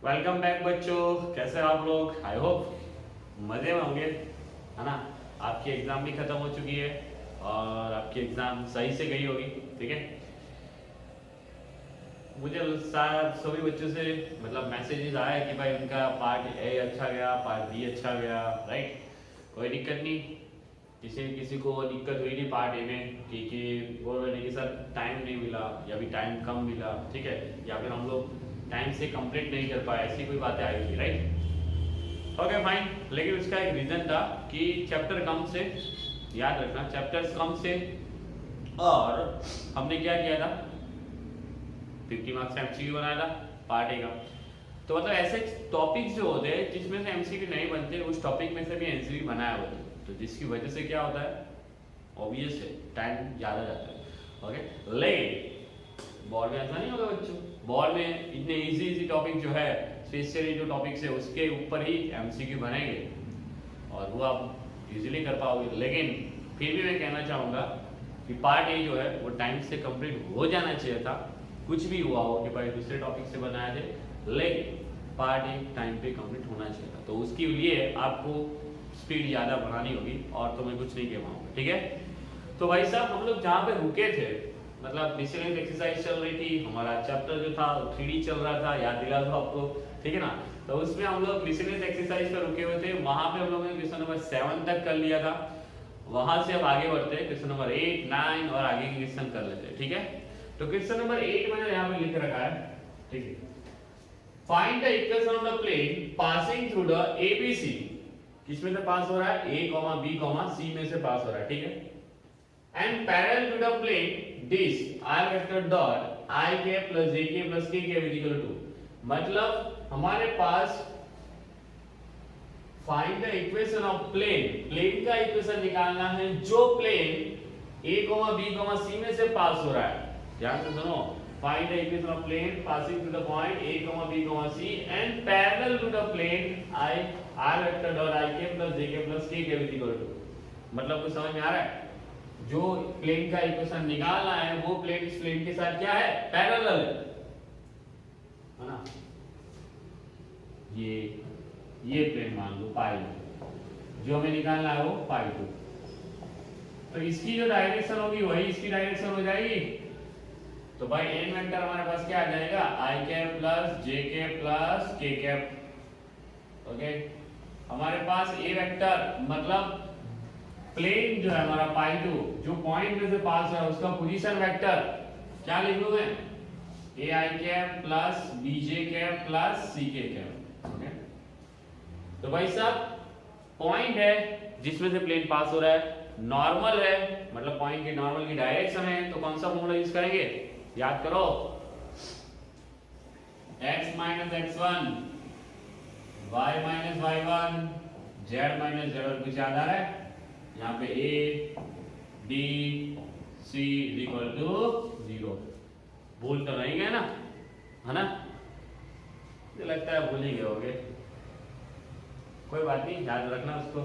Welcome back बच्चों, कैसे हैं आप लोग। आई होप मज़े में होंगे, है ना। आपकी एग्ज़ाम भी ख़त्म हो चुकी है और आपकी एग्ज़ाम सही से गई होगी, ठीक है। मुझे शायद सभी बच्चों से मतलब मैसेजेस आया कि भाई उनका पार्ट ए अच्छा गया, पार्ट बी अच्छा गया, राइट। कोई दिक्कत नहीं। किसी किसी को दिक्कत हुई नहीं पार्ट ए में कि बोल रहे नहीं कि सर टाइम नहीं मिला या भी टाइम कम मिला, ठीक है, या फिर हम लोग टाइम से कंप्लीट नहीं कर पाए, ऐसी कोई बातें आई हुई, राइट। Okay fine. लेकिन उसका एक रीज़न था कि चैप्टर कम से, याद रखना चैप्टर्स कम से, और हमने क्या किया था 50 मार्क्स का एमसीक्यू बनाया था पार्ट ए का। तो मतलब ऐसे टॉपिक्स जो होते हैं जिसमें से एमसीक्यू नहीं बनते, उस टॉपिक में से भी एमसीक्यू बनाया होता है, तो जिसकी वजह से क्या होता है, ऑब्वियस है टाइम ज़्यादा जाता है। ओके, लेकिन बोर्ड में ऐसा नहीं होगा बच्चों। बोर्ड में इतने इजी टॉपिक जो है, स्पेशली जो टॉपिक्स है उसके ऊपर ही एमसीक्यू बनेंगे और वो आप इजीली कर पाओगे। लेकिन फिर भी मैं कहना चाहूँगा कि पार्ट ए जो है वो टाइम से कंप्लीट हो जाना चाहिए था। कुछ भी हुआ हो कि भाई दूसरे टॉपिक से बनाया थे, लेकिन पार्ट ए टाइम पे कंप्लीट होना चाहिए था। तो उसके लिए आपको स्पीड ज़्यादा बढ़ानी होगी और तो मैं कुछ नहीं कह पाऊँगा, ठीक है। तो भाई साहब हम लोग जहाँ पे रुके थे, मतलब मिसलेनियस एक्सरसाइज चल रही थी, हमारा चैप्टर जो था 3D चल रहा था, याद दिला दो आपको, ठीक है ना। तो उसमें हम लोग मिसलेनियस एक्सरसाइज पे रुके हुए थे। वहाँ पे हम लोगों ने क्वेश्चन नंबर 7 तक कर लिया था। वहां से अब आगे बढ़ते हैं, क्वेश्चन नंबर 8, 9 और आगे के क्वेश्चन कर लेते हैं, ठीक है। तो क्वेश्चन नंबर 8 मैंने यहाँ पे लिख रखा है, ठीक है। Find the equation of the plane passing through the ABC. किसमें से पास हो रहा है, A comma B comma C में से पास हो रहा है, ठीक है। And parallel to the plane this I vector dot I के प्लस जे के प्लस के के इक्वल टू, मतलब हमारे पास find the equation of plane, plane का इक्वेशन निकालना है जो plane A comma B comma C में से पास हो रहा है। ध्यान से सुनो, find the equation of plane passing through the point A comma B comma C and parallel to the plane I R vector dot I के प्लस जे के प्लस के के इक्वल टू। मतलब कुछ समझ में आ रहा है, जो प्लेन का इक्वेशन निकालना है वो प्लेन इस प्लेन के साथ क्या है, पैरेलल है ना। ये प्लेन मान लो पाई, जो हमें निकालना है वो पाई 2। तो इसकी जो डायरेक्शन होगी वही इसकी डायरेक्शन हो जाएगी। तो भाई एन वेक्टर हमारे पास क्या आ जाएगा, आई कैप प्लस जे कैप प्लस के कैप। ओके, हमारे पास ए वेक्टर मतलब प्लेन जो है हमारा पाई 2, जो पॉइंट में से पास है उसका पोजीशन वेक्टर क्या लिख लो मैं, A I cap plus B J cap plus C K cap. Okay, तो भाई साहब पॉइंट है जिसमें से प्लेन पास हो रहा है, नॉर्मल है मतलब पॉइंट के नॉर्मल की डायरेक्शन है, तो कौन सा फॉर्मूला यूज करेंगे, याद करो, x minus x1 y minus y1 z minus z1। कुछ याद आ रहा है, यहाँ पे a b c equal to 0। भूल तो नहीं गए ना, है ना। मुझे लगता है भूल ही गए होगे, कोई बात नहीं, याद रखना उसको।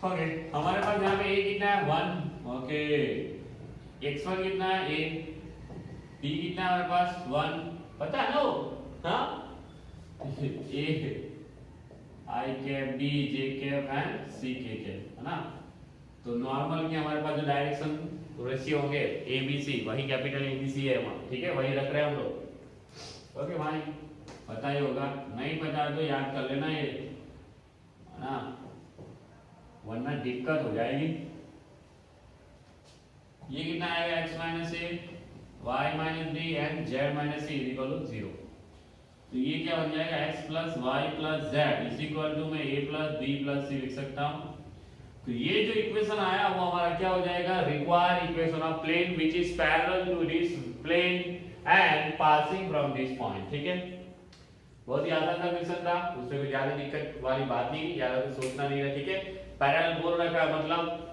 ओके, हमारे पास यहाँ पे a कितना है 1, ओके, x1 कितना है a, b कितना है हमारे पास 1, पता है ना वो, हाँ a I cap B J cap and C K cap, है ना। तो नॉर्मल के हमारे पास जो डायरेक्शन रेशियो होंगे ए बी सी, वही कैपिटल ए बी सी है वहाँ, ठीक है, वही रख रहे हैं हम लोग। ओके भाई, पता ही होगा, नहीं पता तो याद कर लेना ये, है ना, वरना दिक्कत हो जाएगी। ये कितना आएगा x minus A Y minus B and Z minus C equal to 0। तो ये क्या बन जाएगा, x plus Y plus Z is equal to मैं a plus B plus C लिख सकता हूँ। तो ये जो इक्वेशन आया वो हमारा क्या हो जाएगा, required equation of plane which is parallel to this plane and passing from this point, ठीक है। बहुत ही आसान सा क्वेश्चन था, उसमें कोई ज्यादा दिक्कत वाली बात नहीं, ज्यादा कुछ सोचना नहीं है, ठीक है। पैरेलल बोल रखा है मतलब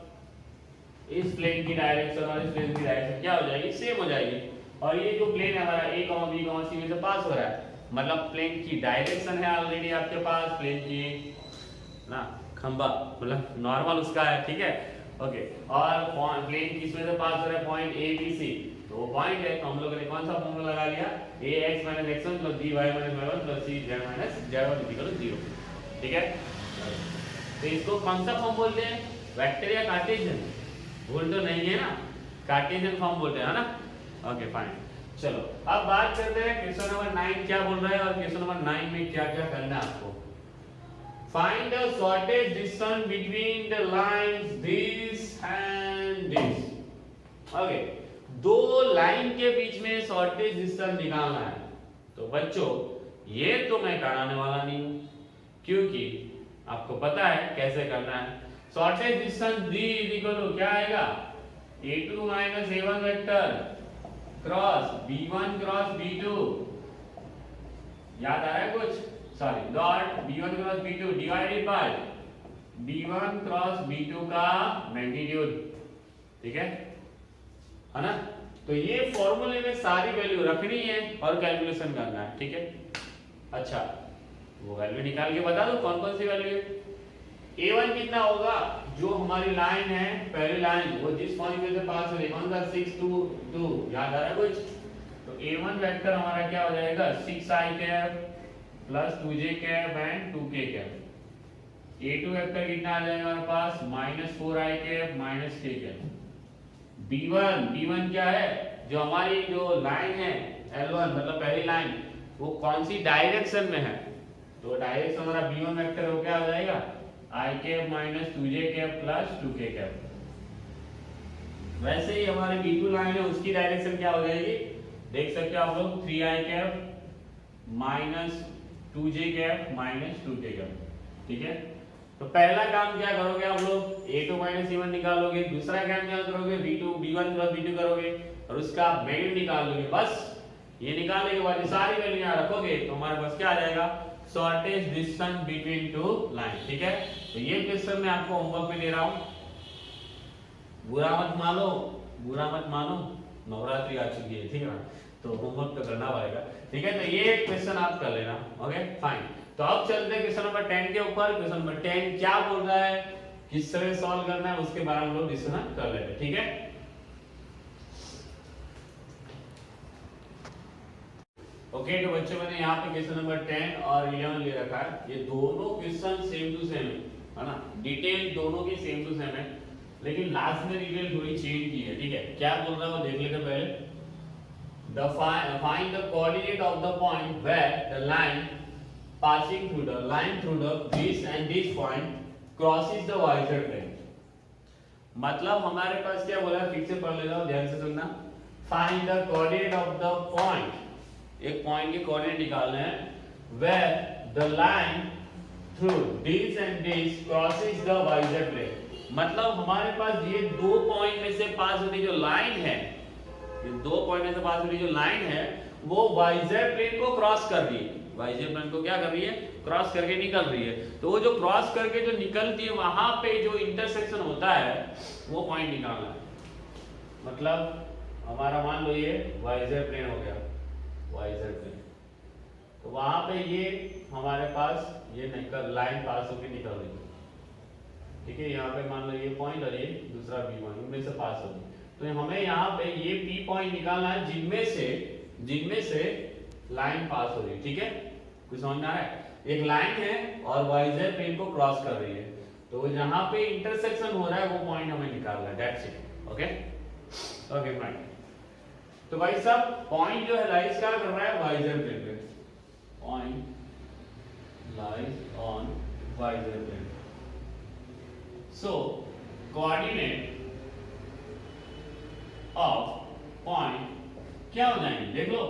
इस प्लेन की डायरेक्शन और इस प्लेन की डायरेक्शन क्या हो जाएगी, सेम हो जाएगी। और ये जो प्लेन है हमारा a comma b comma c में से पास हो रहा है, मतलब प्लेन की डायरेक्शन है ऑलरेडी आपके पास, प्लेन की ना खंबा मतलब नॉर्मल उसका है, ठीक है। ओके, और प्लेन किस में से पास हो रहा है, पॉइंट ए बी सी, तो तो वो पॉइंट है, तो हम लोगों ने कौन सा फॉर्मूला लगा लिया, ax - x1 + by - y1 + cz - z1 = 0। ठीक है, तो इसको कौन सा फॉर्म बोलते हैं, वेक्टर या कार्टेशियन? भूल तो नहीं है ना, कार्टेशियन फॉर्म बोलते हैं ना। ओके फाइन, चलो अब बात करते हैं क्वेश्चन नंबर 9 क्या बोल रहा है, और क्वेश्चन नंबर 9 में क्या क्या करना है आपको। Find the shortest distance between the lines this and this। Okay, दो लाइन के बीच में शॉर्टेज डिस्टेंस निकालना है। तो बच्चों ये तो मैं कराने वाला नहीं हूं, क्योंकि आपको पता है कैसे करना है। शॉर्टेज डिस्टेंस d = क्या आएगा, a2 - a1 vector cross b1 cross b2, याद आ रहा है कुछ, sorry, dot b1 cross b2 divided by b1 cross b2 का मैग्नीट्यूड। ठीक है ना, तो ये फॉर्मूले में सारी वैल्यू रखनी है और कैलकुलेशन करना है। ठीक है, अच्छा वो वैल्यू निकाल के बता दो कौन कौन सी वैल्यू है। a1 कितना होगा, जो हमारी लाइन है पहली लाइन, वो जिस पॉइंट में से पास हो रही है, कौन सा 6 2 2, याद आ रहा है कुछ, तो a1 वेक्टर हमारा क्या हो जाएगा 6i cap plus 2j cap and 2k cap. a2 vector कितना आ जाएगा हमारे पास -4i cap -k cap. b1 क्या है, जो हमारी जो लाइन है l1 मतलब पहली लाइन, वो कौन सी डायरेक्शन में है, तो डायरेक्शन हमारा b1 वेक्टर हो क्या हो जाएगा i cap -2j cap plus 2k cap. वैसे ही हमारी b2 लाइन है, उसकी डायरेक्शन क्या हो जाएगी, देख सकते हो आप लोग, 3i cap -2j cap -2k cap. ठीक है, तो पहला काम क्या करोगे आप लोग, a2 - a1 निकालोगे, दूसरा काम क्या करोगे, b1 + b2 करोगे और उसका मैग्नीट्यूड निकाल लोगे। बस ये निकालने के बाद ये सारी वैल्यू यहां रखोगे तो हमारे पास क्या आ जाएगा, shortage distance between two line. ठीक है, तो ये क्वेश्चन मैं आपको होमवर्क में दे रहा हूं, बुरा मत मानो, बुरा मत मानो, नवरात्रि आ चुकी है, ठीक है ना, तो होमवर्क तो करना पड़ेगा। ठीक है, तो ये क्वेश्चन आप कर लेना। ओके फाइन, तो अब चलते हैं क्वेश्चन नंबर 10 के ऊपर। क्वेश्चन नंबर 10 क्या बोल रहा है, किस तरह सॉल्व करना है, उसके बारे में हम लोग डिस्कशन कर लेते हैं। ठीक है, ओके, तो बच्चों मैंने यहाँ पे क्वेश्चन नंबर 10 और 11 ले रखा है। ये दोनों क्वेश्चन सेम टू सेम है ना, डिटेल दोनों की सेम टू सेम है, लेकिन लास्ट में डिटेल थोड़ी चेंज की है। ठीक है, क्या बोल रहा है वो देख लेते पहले। Find the coordinate of the point where the line passing through this and this point crosses the y-z plane। मतलब हमारे पास क्या बोला है, फिर से पढ़ लेना, ध्यान से सुनना। Find the coordinate of the point, एक पॉइंट के कोऑर्डिनेट निकालने हैं, where the line through this and this crosses the y-z plane। मतलब हमारे पास ये दो पॉइंट में से पास होती जो लाइन है, ये दो पॉइंट में से पास होती जो लाइन है, वो y-z प्लेन को क्रॉस कर रही है। y-z प्लेन को क्या कर रही है, क्रॉस करके निकल रही है। तो वो जो क्रॉस करके जो निकलती है, वहां पे जो इंटरसेक्शन होता है वो पॉइंट निकालना है। मतलब हमारा मान लो ये y-z प्लेन हो गया, y-z प्लेन, तो वहां पे ये हमारे पास ये निकल लाइन पास होकर निकल रही है। ठीक है, यहाँ पे मान लो ये पॉइंट और ये दूसरा b1, इनमें से पास होगी। तो हमें यहाँ पे ये p पॉइंट निकालना है जिनमें से लाइन पास हो रही है। ठीक है, कुछ समझ में आ रहा है, एक लाइन है और y-z प्लेन को क्रॉस कर रही है, तो जहां पे इंटरसेक्शन हो रहा है वो पॉइंट हमें निकालना है। That's it. Okay okay fine, तो भाई साहब पॉइंट जो है लाइज क्या कर रहा है, y-z प्लेन पे, point lies on y-z plane. So coordinate of point क्या हो जाएंगे, देख लो,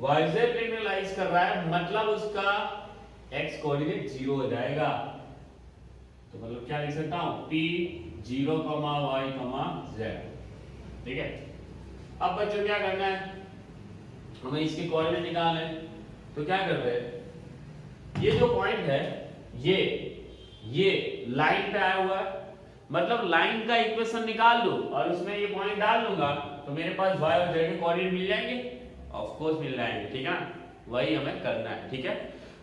y-z प्लेन में लाइज कर रहा है, मतलब उसका x कोऑर्डिनेट 0 हो जाएगा। तो मतलब क्या लिख सकता हूं, p 0, y, z। ठीक है, अब बच्चों क्या करना है, हमें इसके कोऑर्डिनेट निकालने हैं। तो क्या कर रहे हैं, ये जो पॉइंट है ये लाइन पे आया हुआ है, मतलब लाइन का इक्वेशन निकाल लो और उसमें ये पॉइंट डाल दूंगा तो मेरे पास y और z के कोऑर्डिनेट मिल जाएंगे, ऑफ कोर्स मिल जाएंगे। ठीक है, वही हमें करना है। ठीक है,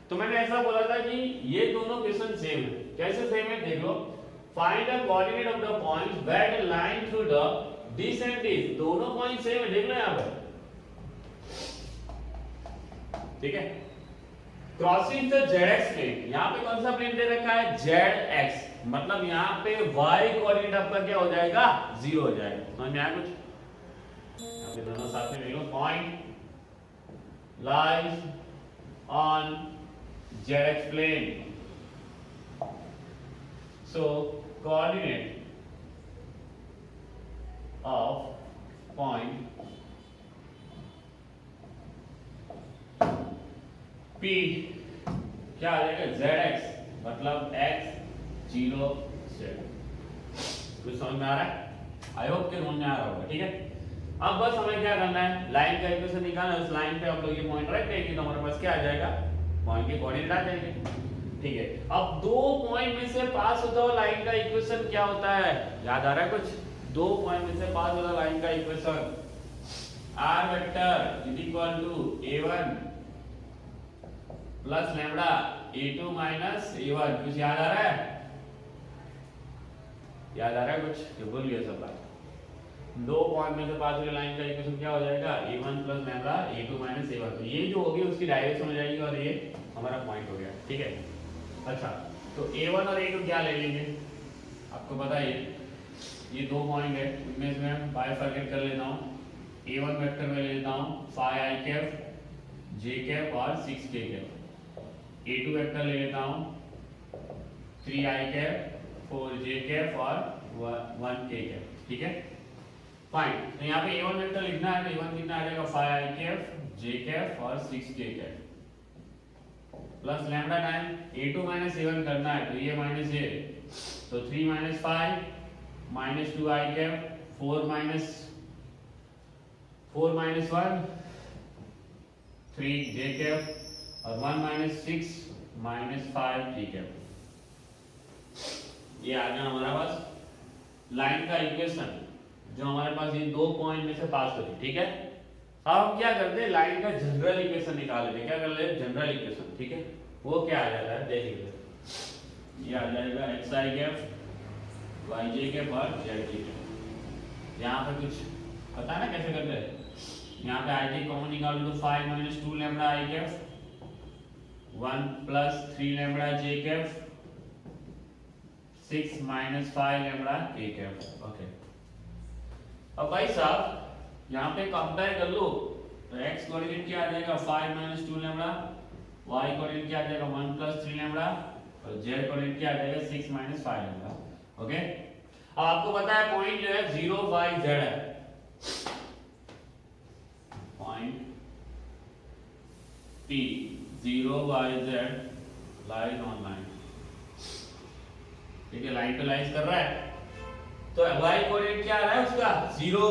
तो मैंने ऐसा बोला था कि ये दोनों क्वेश्चन सेम है। कैसे सेम है, देख लो। Find the coordinate of the point where the line through the डिसएंटिव, दोनों पॉइंट सेम है, देख लो यहाँ पर, ठीक है। क्रॉसिंग द जेड प्लेन, यहाँ पे कौन सा प्लेन दे रखा है, जेड एक्स, मतलब यहाँ पे वाई कोऑर्डिनेट आपका क्या हो जाएगा, 0 हो जाएगा। समझ में आया कुछ? यहाँ पे दोनों साथ में लिख लो, point lies on Z X plane, so coordinate of point P क्या आ जाएगा, zx, मतलब x 0 z। कुछ समझ में आ रहा है? आई होप कि समझ में आ रहा होगा, ठीक है। अब बस हमें क्या करना है, लाइन का इक्वेशन निकालना है। उस लाइन पे आप लोग ये पॉइंट रख देंगे तो हमारे पास क्या आ जाएगा, पॉइंट के कोऑर्डिनेट आ जाएंगे, ठीक है। अब दो पॉइंट में से पास होता हुआ लाइन का इक्वेशन क्या होता है, याद आ रहा है कुछ? दो पॉइंट में से पास होता लाइन का equation r vector is equal to a1 plus lambda a2 minus a1। कुछ याद आ रहा है? याद आ रहा है कुछ? ये भूल गए सब बात। दो पॉइंट में से पास होने लाइन का इक्वेशन क्या हो जाएगा, a1 plus lambda a2 minus a1। तो ये जो होगी उसकी डायरेक्शन हो जाएगी और ये हमारा पॉइंट हो गया, ठीक है। अच्छा, तो a1 और a2 क्या ले लेंगे, आपको पता है ये दो पॉइंट है, इनमें से मैं बाइफरकेट कर लेता हूँ। a1 वेक्टर में ले लेता हूँ 5i कैप j कैप और 6k कैप। a2 वेक्टर ले लेता हूँ 3i कैप 4j कैप और 1k कैप, ठीक है। फाइन, तो यहाँ पे a1 वेक्टर लिखना है, तो a1 कितना आ जाएगा, 5i कैप j कैप और 6k cap plus lambda time a2 minus a1 करना है, तो ये माइनस a, तो 3 minus 5 minus 2i cap, 4 minus 1 3j cap और 1 माइनस 6 माइनस 5j कैप। ये आ गया हमारा पास लाइन का इक्वेशन जो हमारे पास ये दो पॉइंट में से पास होती, ठीक है। अब हम क्या करते हैं, लाइन का जनरल इक्वेशन निकाल लेते हैं। क्या कर लेते हैं, जनरल इक्वेशन, ठीक है। वो क्या आ जाता है, देख लीजिए। ये आ जाएगा xi कैप yj कैप और zj कैप। यहाँ पे कुछ पता है ना कैसे करते हैं, यहाँ पे ij कॉमन निकाल लो, 5 minus 2 lambda i cap 1 plus 3 lambda j cap 6 minus 5 lambda k cap. Okay, अब भाई साहब यहाँ पे कंपेयर कर लो, तो x कोऑर्डिनेट क्या आ जाएगा, 5 माइनस 2 लैम्बडा, y कोऑर्डिनेट क्या आ जाएगा, 1 प्लस 3 लैम्बडा और z कोऑर्डिनेट क्या आ जाएगा, 6 माइनस 5 लैम्बडा। ओके, अब आपको पता है पॉइंट जो है 0 y z है, point P 0 y z lies on line, ठीक है, लाइन पे लाइज कर रहा है। तो y कोऑर्डिनेट क्या आ रहा है उसका, 0,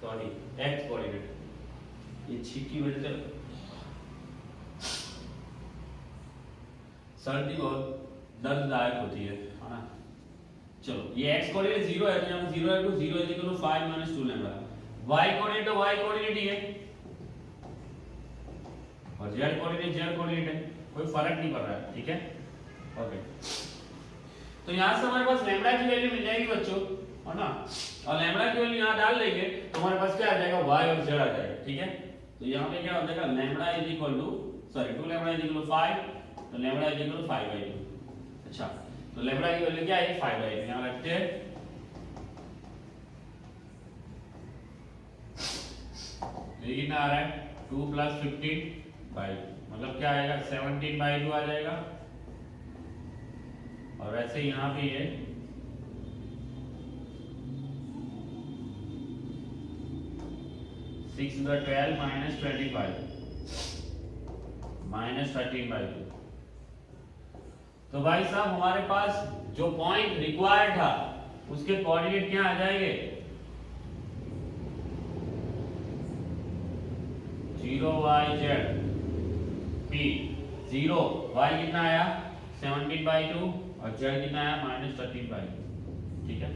सॉरी x कोऑर्डिनेट, ये छींक की वजह से सर्दी बहुत दर्ददायक होती है ना। चलो, ये x कोऑर्डिनेट 0 है, तो यहाँ 0 है, तो 0 is equal to 5 minus 2 lambda. y coordinate तो y कोऑर्डिनेट ही है और z कोऑर्डिनेट है, कोई फर्क नहीं पड़ रहा है, ठीक है। ओके, तो यहाँ से हमारे पास लैम्बडा की वैल्यू मिल जाएगी बच्चों, है ना, और लैम्बडा की वैल्यू यहाँ डाल देंगे तो हमारे पास क्या आ जाएगा, y और z आ जाएगा, ठीक है। तो यहाँ पे क्या हो जाएगा, lambda is equal to, sorry 2 lambda is equal to 5, तो लैम्बडा इज इक्वल टू 5/2। अच्छा, तो लैम्बडा की वैल्यू क्या है, 5/2, यहाँ रखते हैं। ये कितना आ रहा है, 2 प्लस 15/2, मतलब क्या आएगा, 17/2 आ जाएगा। और वैसे यहाँ पे ये 6 into 12 minus 25 minus 13/2। तो भाई साहब हमारे पास जो पॉइंट रिक्वायर्ड था उसके कोऑर्डिनेट क्या आ जाएंगे, 0 y z p 0 y कितना आया, 17/2 और z कितना आया, -13/2, ठीक है।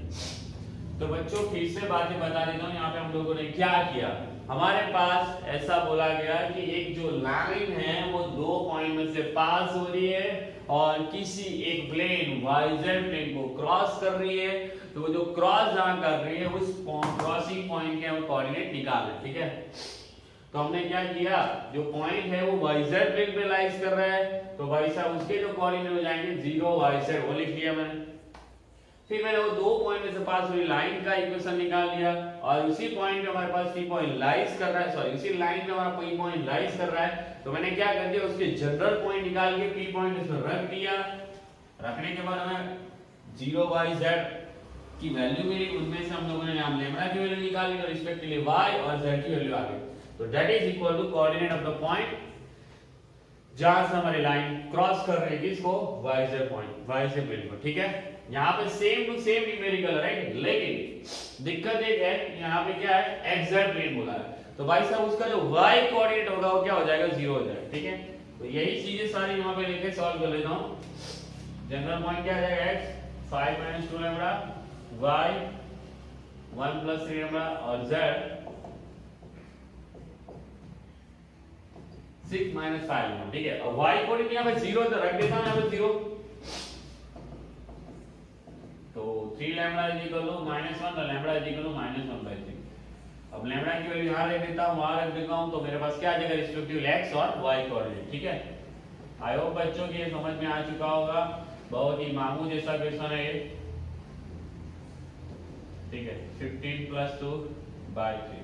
तो बच्चों फिर से बातें बता देता हूँ, यहाँ पे हम लोगों ने क्या किया, हमारे पास ऐसा बोला गया कि एक जो लाइन है वो दो पॉइंट में से पास हो रही है और किसी एक प्लेन वाईजेड प्लेन को क्रॉस कर रही है, तो वो जो क्रॉस जहां कर रही है उस क्रॉसिंग पॉइंट के हम कोऑर्डिनेट निकालना है, ठीक है। तो हमने क्या किया, जो पॉइंट है वो वाईजेड प्लेन पे लाइज कर रहा है, तो भाई साहब उसके जो कोऑर्डिनेट हो जाएंगे 0 वाईजेड, वो लिख लिया मैंने। फिर मैंने वो दो पॉइंट में से पास हुई लाइन का इक्वेशन निकाल लिया और उसी पॉइंट पे हमारे पास पी पॉइंट लाइज कर रहा है, सॉरी उसी लाइन पे हमारा पी पॉइंट लाइज कर रहा है, तो मैंने क्या कर दिया, उसके जनरल पॉइंट निकाल के पी पॉइंट इसमें रख दिया। रखने के बाद हमें 0 y z की वैल्यू मिली, उनमें से हम लोगों ने यहां लैम्डा की वैल्यू निकाली और रिस्पेक्टिवली y और z की वैल्यू आ गई। तो that is equal to coordinate of the point जहां से हमारी लाइन क्रॉस कर रही है किसको, yz पॉइंट, yz प्लेन को, ठीक है। यहाँ पे same to same numerical, right, लेकिन दिक्कत एक है, यहाँ पे क्या है, xz प्लेन बोला है, तो भाई साहब उसका जो y कोऑर्डिनेट होगा वो क्या हो जाएगा, 0 हो जाएगा, ठीक है। तो यही चीजें सारी यहाँ पे लेके सॉल्व कर लेता हूँ। जनरल पॉइंट क्या आ जाएगा, x 5 - 2 लैम्डा, y 1 + 3 लैम्डा और z 6 - 5 लैम्डा, ठीक है। और y कोऑर्डिनेट यहाँ पे 0 तो रख देता हूँ यहाँ पे 0, तो 3 लैम्डा इज इक्वल टू -1 और लैम्डा इज इक्वल टू -1/3। अब लैम्डा की वैल्यू यहां रख देता हूं, वहां रख देता हूं, तो मेरे पास क्या आ जाएगा, रिस्पेक्टिव x और y कोऑर्डिनेट, ठीक है। आई होप बच्चों की ये समझ में आ चुका होगा, बहुत ही मामूली जैसा क्वेश्चन है ये, ठीक है। 15 + 2/3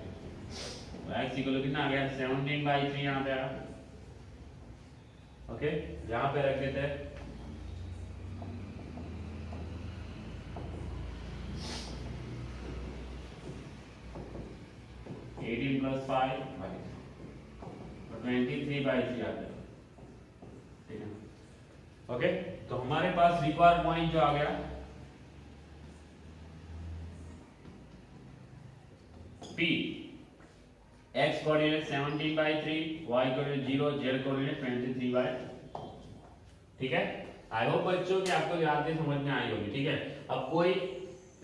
x इक्वल टू कितना आ गया, 17/3 यहां पे आया, ओके। यहां पे रख देते हैं 18 + 5 और 23/3 आता है, ठीक है, ओके। तो हमारे पास रिक्वायर्ड पॉइंट जो आ गया P, x coordinate 17/3, y coordinate 0, z coordinate 23/3, ठीक है। आई होप बच्चों कि आपको याद से समझ में आई होगी, ठीक है। अब कोई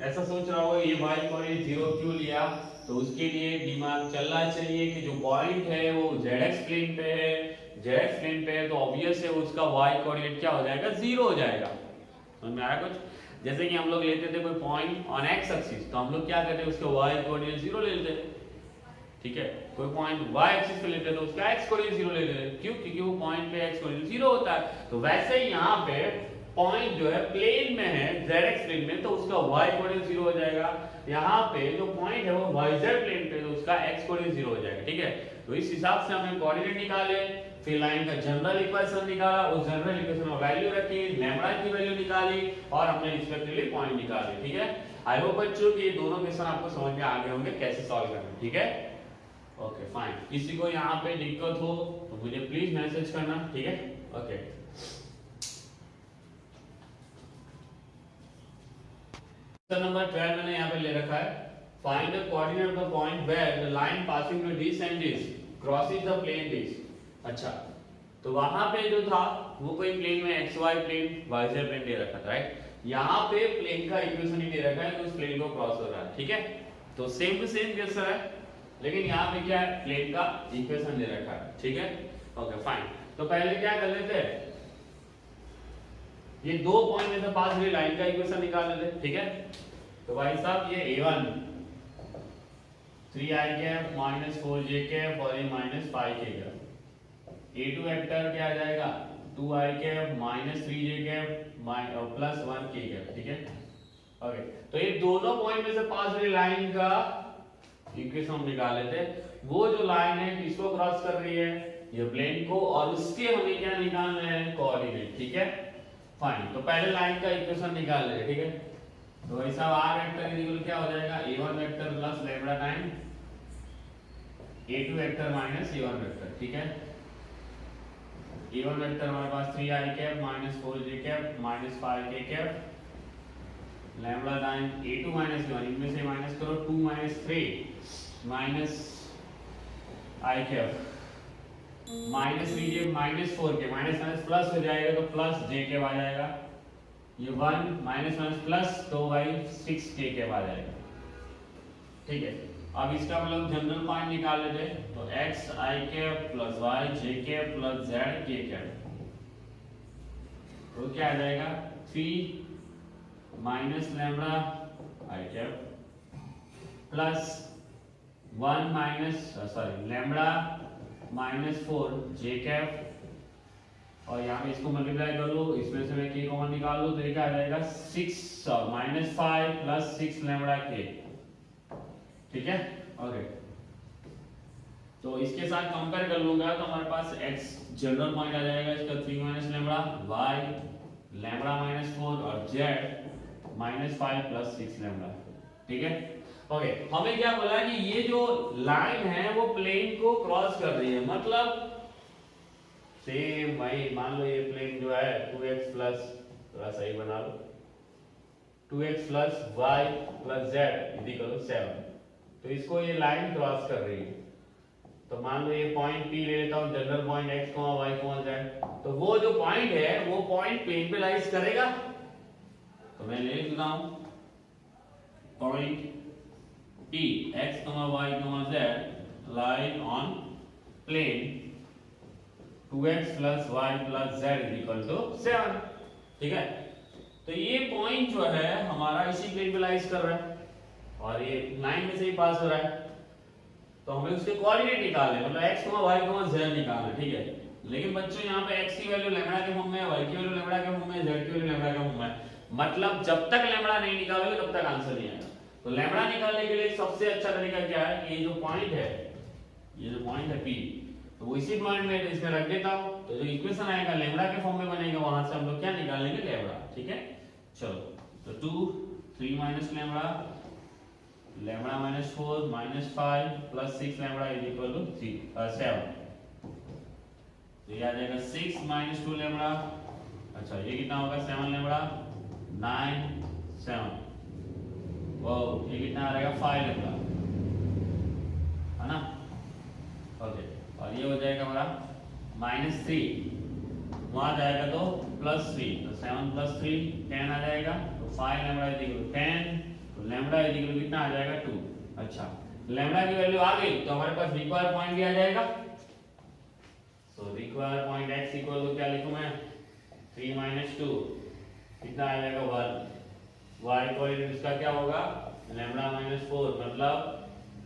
ऐसा सोच रहा होगा ये y कोऑर्डिनेट 0 क्यों लिया, तो उसके लिए दिमाग चलना चाहिए कि जो पॉइंट है वो zx प्लेन पे है, zx प्लेन पे है, तो ऑब्वियस है उसका y कोऑर्डिनेट क्या हो जाएगा, 0 हो जाएगा। समझ में आया कुछ? जैसे कि हम लोग लेते थे कोई पॉइंट ऑन x एक्सिस, तो हम लोग क्या करते हैं, उसका y कोऑर्डिनेट 0 ले लेते हैं, ठीक है। कोई पॉइंट y एक्सिस पे लेते हैं तो उसका x कोऑर्डिनेट 0 ले लेते हैं, क्यों, क्योंकि वो पॉइंट पे x कोऑर्डिनेट 0 होता है। तो वैसे ही यहाँ पे पॉइंट जो है प्लेन में है, zx प्लेन में, तो उसका y कोऑर्डिनेट 0 हो जाएगा। यहाँ पे जो पॉइंट है वो yz प्लेन पे, तो उसका x कोऑर्डिनेट 0 हो जाएगा, ठीक है। तो इस हिसाब से हमने कोऑर्डिनेट निकाले, फिर लाइन का जनरल इक्वेशन निकाला, उस जनरल इक्वेशन में वैल्यू रखी, लैम्डा की वैल्यू निकाली और हमने रिस्पेक्टिवली पॉइंट निकाले, ठीक है। आई होप बच्चों कि ये दोनों क्वेश्चन आपको समझ में आ गए होंगे कैसे सॉल्व करना, ठीक है। ओके फाइन, किसी को यहाँ पे दिक्कत हो तो मुझे प्लीज मैसेज करना, ठीक है, ओके। नंबर 12 मैंने यहाँ पे ले रखा है, find the coordinate of the point where the line passing through this and this crosses the plane this. अच्छा, तो वहां पे जो था वो कोई प्लेन में xy प्लेन yz प्लेन दे रखा था, राइट। यहाँ पे प्लेन का इक्वेशन ही दे रखा है, तो उस प्लेन को क्रॉस हो रहा है, ठीक है। तो सेम टू सेम क्वेश्चन है, लेकिन यहाँ पे क्या है, प्लेन का इक्वेशन दे रखा है, ठीक है, ओके फाइन। तो पहले क्या कर लेते हैं, ये दो पॉइंट में से पास हुई लाइन का इक्वेशन निकाल लेते हैं, ठीक है। तो भाई साहब ये a1 3i cap -4j cap और ये -5k कैप, a2 वेक्टर क्या आ जाएगा 2i कैप -3j कैप और +1k कैप, ठीक है, ओके। तो ये दोनों पॉइंट में से पास हुई लाइन का इक्वेशन हम निकाल लेते हैं। वो जो लाइन है किसको क्रॉस कर रही है, ये प्लेन को, और उसके हमें क्या निकालना है, कोऑर्डिनेट, ठीक है, फाइन। तो पहले लाइन का इक्वेशन निकाल ले, ठीक है। तो ऐसा r वेक्टर इक्वल क्या हो जाएगा, a1 vector plus lambda time a2 vector minus a1 vector, ठीक है। a1 वेक्टर हमारे पास 3i cap -4j cap -5k cap, lambda time a2 -1, इनमें से माइनस करो 2 - 3 minus i cap -3j -4k, minus plus हो जाएगा तो प्लस j कैप आ जाएगा, ये 1 माइनस प्लस तो भाई 6k कैप आ जाएगा, ठीक है। अब इसका मतलब जनरल पॉइंट निकाल लेते हैं, तो x i cap plus y j cap plus z k cap, तो क्या आ जाएगा 3 minus lambda i cap plus 1 minus lambda minus 4 j cap, और यहाँ पे इसको मल्टीप्लाई कर लो, इसमें से मैं k कॉमन निकाल लो, तो ये क्या आ जाएगा 6 माइनस 5 प्लस 6 लैम्बडा k, ठीक है। ओके, तो इसके साथ कंपेयर कर लूंगा तो हमारे पास x जनरल पॉइंट आ जाएगा इसका 3 minus lambda, y lambda minus 4 और z माइनस 5 प्लस 6 लैम्बडा, ठीक है। ओके, हमें क्या बोला कि ये जो लाइन है वो प्लेन को क्रॉस कर रही है, मतलब सेम भाई मान लो ये प्लेन जो है 2x प्लस, थोड़ा सही बना लो, 2x plus y plus z equal to 7, तो इसको ये लाइन क्रॉस कर रही है। तो मान लो ये पॉइंट P ले लेता हूँ, general point x, y, z, तो वो जो पॉइंट है वो पॉइंट प्लेन पे लाइज करेगा, तो मैं ले लेता हूँ point P x, y, z lie on plane 2x plus y plus z is equal to 7, ठीक है। तो ये पॉइंट जो है हमारा इसी प्लेन पे लाइज कर रहा है और ये लाइन में से ही पास हो रहा है, तो हमें उसके कोऑर्डिनेट निकालने, मतलब x, y, z निकालना, ठीक है। लेकिन बच्चों यहाँ पे x की वैल्यू लैम्बडा के फॉर्म में है, y की वैल्यू लैम्बडा के फॉर्म में है, z की वैल्यू लैम्बडा के फॉर्म में है, मतलब जब तक लैम्बडा नहीं निकालोगे तब तक आंसर नहीं आएगा। तो लैम्बडा निकालने के लिए सबसे अच्छा तरीका क्या है कि ये जो पॉइंट है P, तो वो इसी पॉइंट में इसमें रख देता हूं, तो जो इक्वेशन आएगा लैम्बडा के फॉर्म में बनेगा, वहां से हम लोग क्या निकालेंगे लैम्बडा, ठीक है। चलो, तो 2 3 minus lambda lambda minus 4 minus 5 plus 6 lambda is equal to 7, तो ये आ जाएगा 6 माइनस 2 लैम्बडा, अच्छा ये कितना होगा 7 लैम्बडा 9 7, वो ये कितना आ जाएगा 5 लैम्बडा, है ना। ओके, और ये हो जाएगा हमारा -3, वहां जाएगा तो +3, तो 7 + 3 10 आ जाएगा, तो 5 लैम्बडा इज इक्वल टू 10, तो लैम्बडा इज इक्वल टू कितना आ जाएगा 2। अच्छा, लैम्बडा की वैल्यू आ गई तो हमारे पास रिक्वायर्ड पॉइंट भी आ जाएगा, so required point x equal to क्या लिखूं मैं 3 - 2 कितना आ जाएगा 1, y कोऑर्डिनेट इसका क्या होगा लैम्बडा -4, मतलब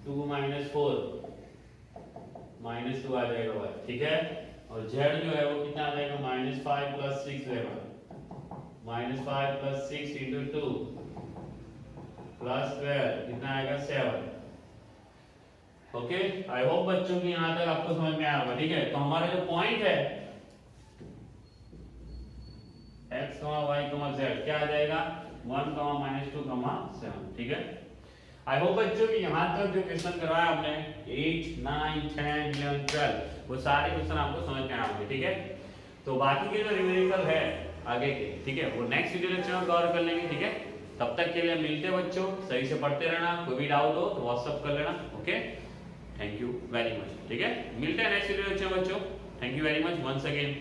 2 - 4 -2 आ जाएगा y, ठीक है। और z जो है वो कितना आ जाएगा -5 + 6 लैम्बडा, -5 + 6 × 2 + 12 कितना आएगा 7। ओके, आई होप बच्चों की यहां तक आपको समझ में आया होगा, ठीक है। तो हमारा जो पॉइंट है x, y, z क्या आ जाएगा 1, -2, 7, ठीक है। आई होप बच्चों की यहां तक जो क्वेश्चन करवाया हमने 8 9 10 11 12 वो सारे क्वेश्चन आपको समझ में आए होंगे, ठीक है। तो बाकी के जो न्यूमेरिकल है आगे के, ठीक है, वो नेक्स्ट वीडियो लेक्चर में कवर कर लेंगे, ठीक है। तब तक के लिए मिलते हैं बच्चों, सही से पढ़ते रहना, कोई भी डाउट हो तो व्हाट्सएप कर लेना, okay. Thank you very much, ठीक है। मिलते हैं नेक्स्ट वीडियो लेक्चर में बच्चों, thank you very much once again.